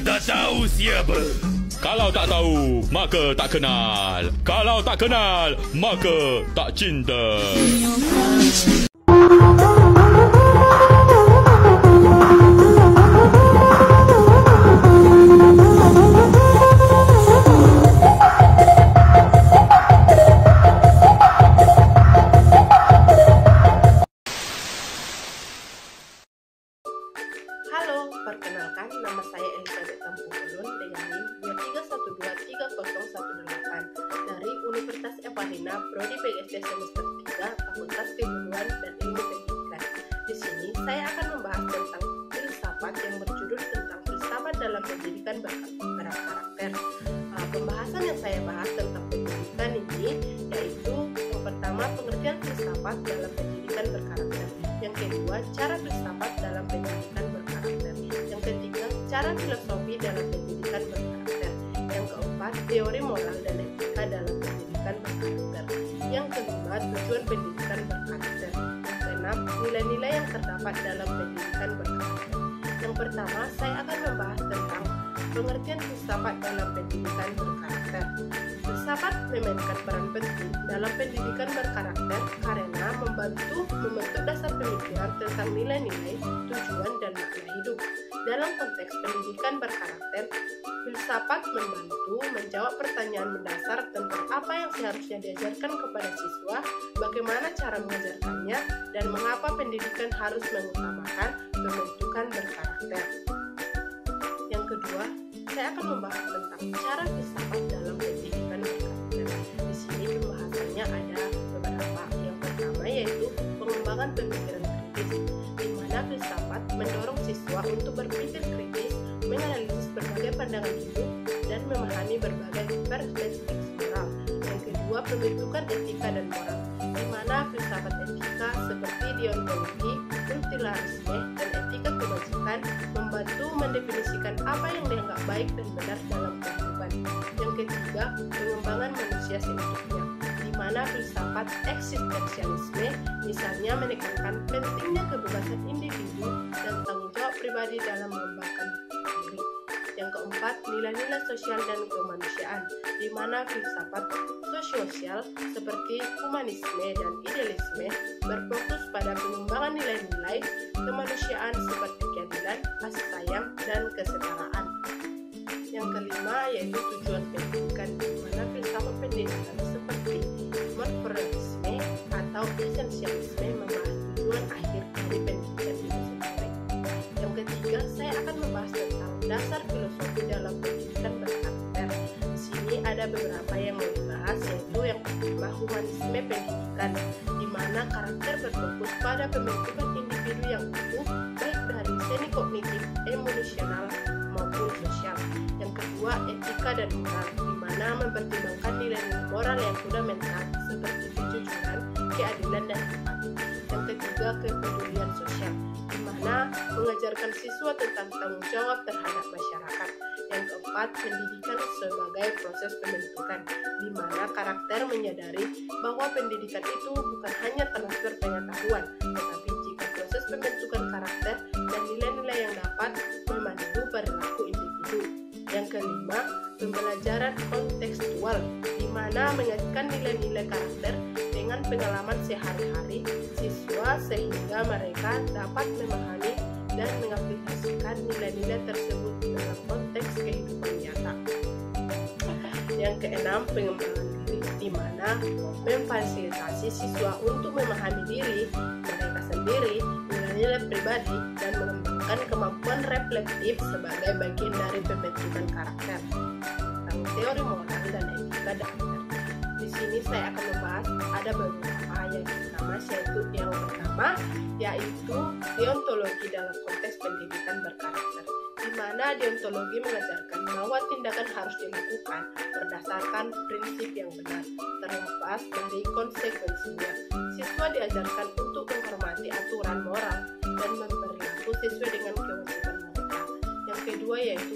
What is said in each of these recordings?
tak tahu siapa. Kalau tak tahu, maka tak kenal. Kalau tak kenal, maka tak cinta. Halo, perkenalkan nama saya Elizabeth Tampukulun dengan NIM 23123018 dari Universitas Eparina, Prodi PGSD semester 3, Fakultas Keguruan dan Ilmu Pendidikan. Di sini saya akan membahas tentang filsafat yang berjudul tentang filsafat dalam pendidikan berkarakter. Pembahasan yang saya bahas tentang pendidikan ini yaitu yang pertama pengertian filsafat dalam pendidikan berkarakter, yang kedua cara filsafat dalam pendidikan berkarakter, yang ketiga cara filosofi dalam pendidikan berkarakter, yang keempat teori moral dan etika dalam pendidikan berkarakter, yang kelima tujuan pendidikan berkarakter, yang keenam nilai-nilai yang terdapat dalam pendidikan berkarakter. Yang pertama saya akan membahas tentang pengertian filsafat dalam pendidikan berkarakter. Filsafat memainkan peran penting dalam pendidikan berkarakter karena membantu membentuk dasar pemikiran tentang nilai-nilai, tujuan, dan makna hidup. Dalam konteks pendidikan berkarakter, filsafat membantu menjawab pertanyaan mendasar tentang apa yang seharusnya diajarkan kepada siswa, bagaimana cara mengajarkannya, dan mengapa pendidikan harus mengutamakan pembentukan berkarakter. Yang kedua, saya akan membahas tentang cara filsafat dalam pendidikan berkarakter. Di sini pembahasannya ada beberapa. Yang pertama yaitu pengembangan pemikiran kritis, di mana filsafat mendorong siswa untuk berpikir kritis, menganalisis berbagai pandangan hidup, dan memahami berbagai perspektif moral. Yang kedua, pembentukan etika dan moral, di mana filsafat etika seperti deontologi, multilarisme, dan etika kebajikan membantu mendefinisikan apa yang dianggap baik dan benar dalam kehidupan. Yang ketiga, pengembangan manusia sepenuhnya, di mana filsafat eksistensialisme misalnya menekankan pentingnya kebebasan individu dan tanggung jawab pribadi dalam mengembangkan diri. Yang keempat, nilai-nilai sosial dan kemanusiaan, di mana filsafat sosial seperti humanisme dan idealisme berfokus pada pengembangan nilai-nilai kemanusiaan seperti keadilan, kasih sayang, dan kesetaraan. Yang kelima yaitu tujuan pendidikan, di mana filsafat pendidikan seperti moralisme atau esensialisme membahas tujuan akhir dari pendidikan itu sendiri. Yang ketiga, saya akan membahas tentang dasar filosofi dalam pendidikan berkarakter. Di sini ada beberapa yang mau dibahas, yaitu yang pertama humanisme pendidikan, di mana karakter berfokus pada pembentukan individu yang utuh, baik dari seni kognitif, emosional maupun sosial. Yang kedua, etika dan moral, di mana mempertimbangkan nilai-nilai moral yang fundamental seperti kejujuran, keadilan, dan empati. Yang ketiga, kepedulian sosial, di mana mengajarkan siswa tentang tanggung jawab terhadap masyarakat. Yang keempat, pendidikan sebagai proses pembentukan, di mana karakter menyadari bahwa pendidikan itu bukan hanya transfer pengetahuan, tetapi jika proses pembentukan karakter dan nilai-nilai yang dapat memandu perilaku individu. Yang kelima, pembelajaran kontekstual, di mana mengaitkan nilai-nilai karakter dengan pengalaman sehari-hari siswa sehingga mereka dapat memahami dan mengaplikasikan nilai-nilai tersebut dalam konteks kehidupan nyata. Yang keenam, pengembangan diri, di mana memfasilitasi siswa untuk memahami diri mereka sendiri, nilai-nilai pribadi, dan mengembangkan kemampuan reflektif sebagai bagian dari pembentukan karakter. Tentang teori moral dan etika karakter. Di sini saya akan membahas ada beberapa yang pertama yaitu deontologi dalam konteks pendidikan berkarakter, di mana deontologi mengajarkan bahwa tindakan harus dilakukan berdasarkan prinsip yang benar, terlepas dari konsekuensinya. Siswa diajarkan untuk menghormati aturan moral dan berperilaku sesuai dengan kewajiban mereka. Yang kedua yaitu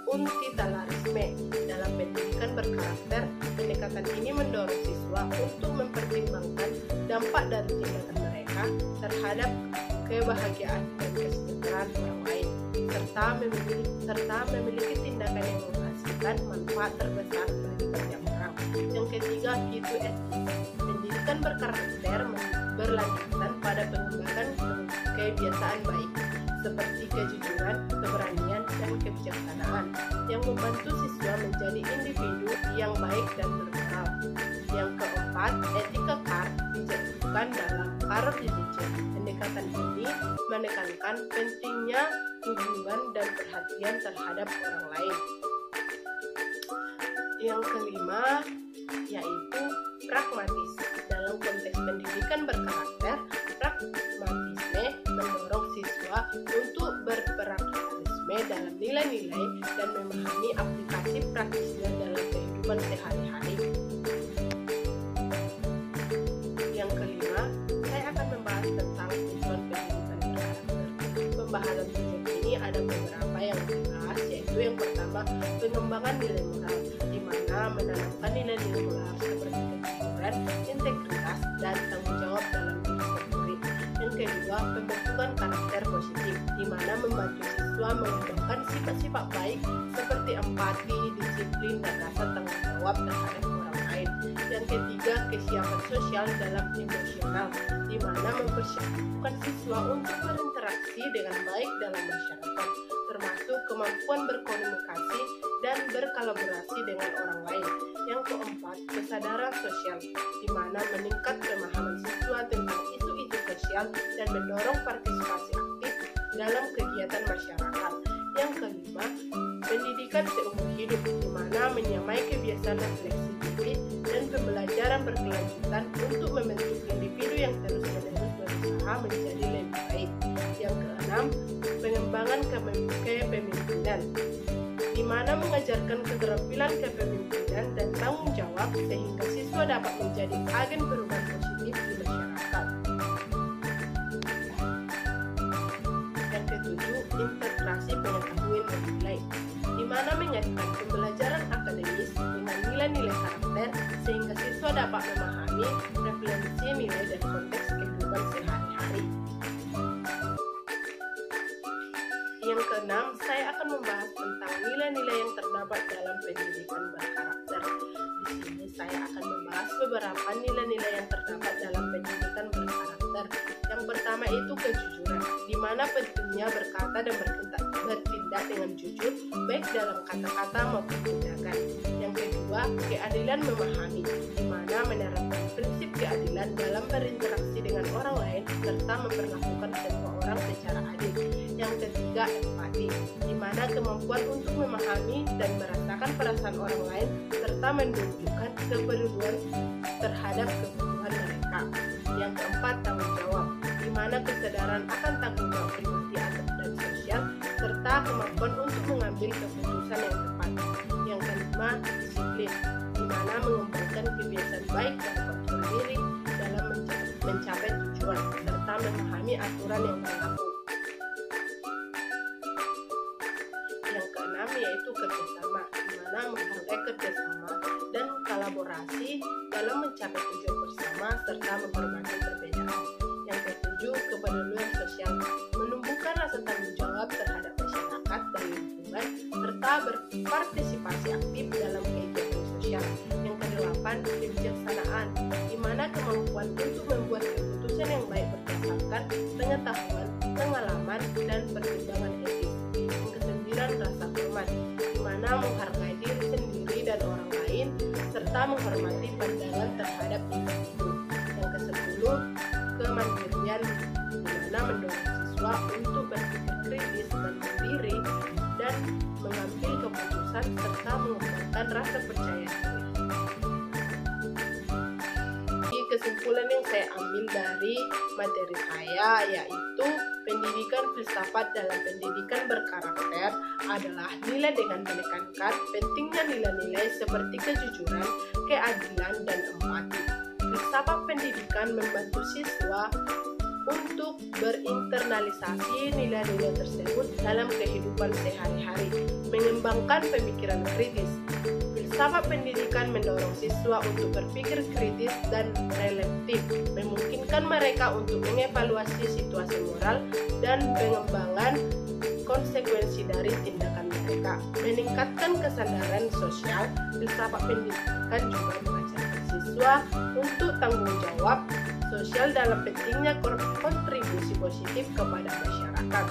utilitarisme dalam pendidikan berkarakter. Pendekatan ini mendorong siswa untuk mempertimbangkan dampak dari tindakan mereka terhadap kebahagiaan dan kesejahteraan orang lain. serta memiliki tindakan yang menghasilkan manfaat terbesar bagi banyak orang. Yang ketiga, fitu etis. Pendidikan berkarakter berlandasan pada pengembangan kebiasaan baik seperti kejujuran, keberanian, dan kebijaksanaan yang membantu siswa menjadi individu yang baik dan bermoral. Yang keempat, etika KAR dijatuhkan dalam KAR Didijen. Pendekatan ini menekankan pentingnya hubungan dan perhatian terhadap orang lain. Yang kelima, yaitu pragmatis. Dalam konteks pendidikan berkarakter, pragmatisme mendorong siswa untuk berpragmatisme dalam nilai-nilai dan memahami aplikasi praktisnya dalam kehidupan sehari-hari. Yang kelima, saya akan membahas tentang tujuan pendidikan berkarakter. Pembahasan tujuan ini ada beberapa yang dibahas, yaitu yang pertama, pengembangan nilai moral, di mana menanamkan nilai-nilai moral seperti kejujuran, integritas, dan tanggung jawab dalam diri sendiri. Yang kedua, pembentukan karakter positif, di mana membantu siswa mengembangkan sifat-sifat baik seperti empati, disiplin, dan rasa tanggung jawab terhadap orang lain. Yang ketiga, kesiapan sosial dalam emosional, di mana mempersiapkan siswa untuk berinteraksi dengan baik dalam masyarakat, termasuk kemampuan berkomunikasi dan berkolaborasi dengan orang lain. Yang keempat, kesadaran sosial, di mana meningkat pemahaman siswa tentang isu-isu sosial dan mendorong partisipasi aktif dalam kegiatan masyarakat. Yang kelima, pendidikan seumur hidup, di mana menyamai kebiasaan refleksi diri dan pembelajaran berkelanjutan untuk membentuk individu yang terus-menerus berusaha menjadi lebih baik. Yang keenam, pengembangan kepemimpinan, di mana mengajarkan keterampilan kepemimpinan dan tanggung jawab sehingga siswa dapat menjadi agen perubahan positif di masyarakat. Yang ketujuh, integrasi pengetahuan dan nilai, di mana menyatukan pembelajaran akademis dengan nilai-nilai karakter sehingga siswa dapat memahami referensi nilai dan konteks kehidupan sehari-hari. Yang keenam, saya akan membahas tentang nilai-nilai yang terdapat dalam pendidikan berkarakter. Di sini saya akan membahas beberapa nilai-nilai yang terdapat dalam pendidikan berkarakter. Yang pertama itu kejujuran, di mana pentingnya berkata dan bertindak dengan jujur, baik dalam kata-kata maupun tindakan. Yang kedua, keadilan memahami, di mana menerapkan prinsip keadilan dalam berinteraksi dengan orang lain serta memperlakukan semua orang secara adil. Yang ketiga, empati, di mana kemampuan untuk memahami dan merasakan perasaan orang lain serta menunjukkan kepedulian terhadap kebutuhan mereka. Yang keempat, tanggung jawab, di mana kesadaran akan tanggung jawab pribadi dan sosial serta kemampuan untuk mengambil keputusan yang tepat. Yang kelima, disiplin, di mana mengembangkan kebiasaan baik dan kontrol diri dalam mencapai tujuan serta memahami aturan yang berlaku. Yang keenam yaitu kerjasama, di mana menghargai kerjasama dan kolaborasi dalam mencapai tujuan bersama serta menghormati perbedaan. Yang ketujuh, kepedulian sosial, menumbuhkan rasa tanggung jawab terhadap masyarakat dan lingkungan serta berpartisipasi aktif dalam kegiatan sosial. Yang kedelapan, kebijaksanaan, di mana kemampuan untuk membuat keputusan yang baik berdasarkan pengetahuan, pengalaman, dan pertimbangan etis. Yang kesembilan, rasa hormat, di mana menghargai diri sendiri dan orang lain serta menghormati pandangan terhadap individu. Yang kesepuluh, kemandirian, di mana mendorong siswa untuk berpikir kritis, mandiri, dan mengambil keputusan serta mengembangkan rasa percaya diri. Kesimpulan yang saya ambil dari materi saya yaitu pendidikan filsafat dalam pendidikan berkarakter adalah nilai dengan menekankan pentingnya nilai-nilai seperti kejujuran, keadilan, dan empati. Filsafat pendidikan membantu siswa untuk berinternalisasi nilai-nilai tersebut dalam kehidupan sehari-hari, mengembangkan pemikiran kritis. Filsafat pendidikan mendorong siswa untuk berpikir kritis dan reflektif, memungkinkan mereka untuk mengevaluasi situasi moral dan pengembangan konsekuensi dari tindakan mereka. Meningkatkan kesadaran sosial, filsafat pendidikan juga mengajarkan siswa untuk tanggung jawab sosial dalam pentingnya kontribusi positif kepada masyarakat,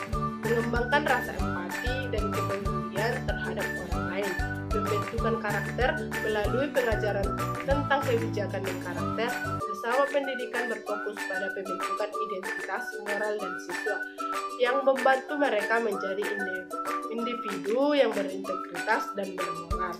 mengembangkan rasa empati dan kepedulian terhadap orang lain, pembentukan karakter melalui pengajaran tentang kebijakan dan karakter. Filsafat pendidikan berfokus pada pembentukan identitas moral dan siswa yang membantu mereka menjadi individu yang berintegritas dan bermoral.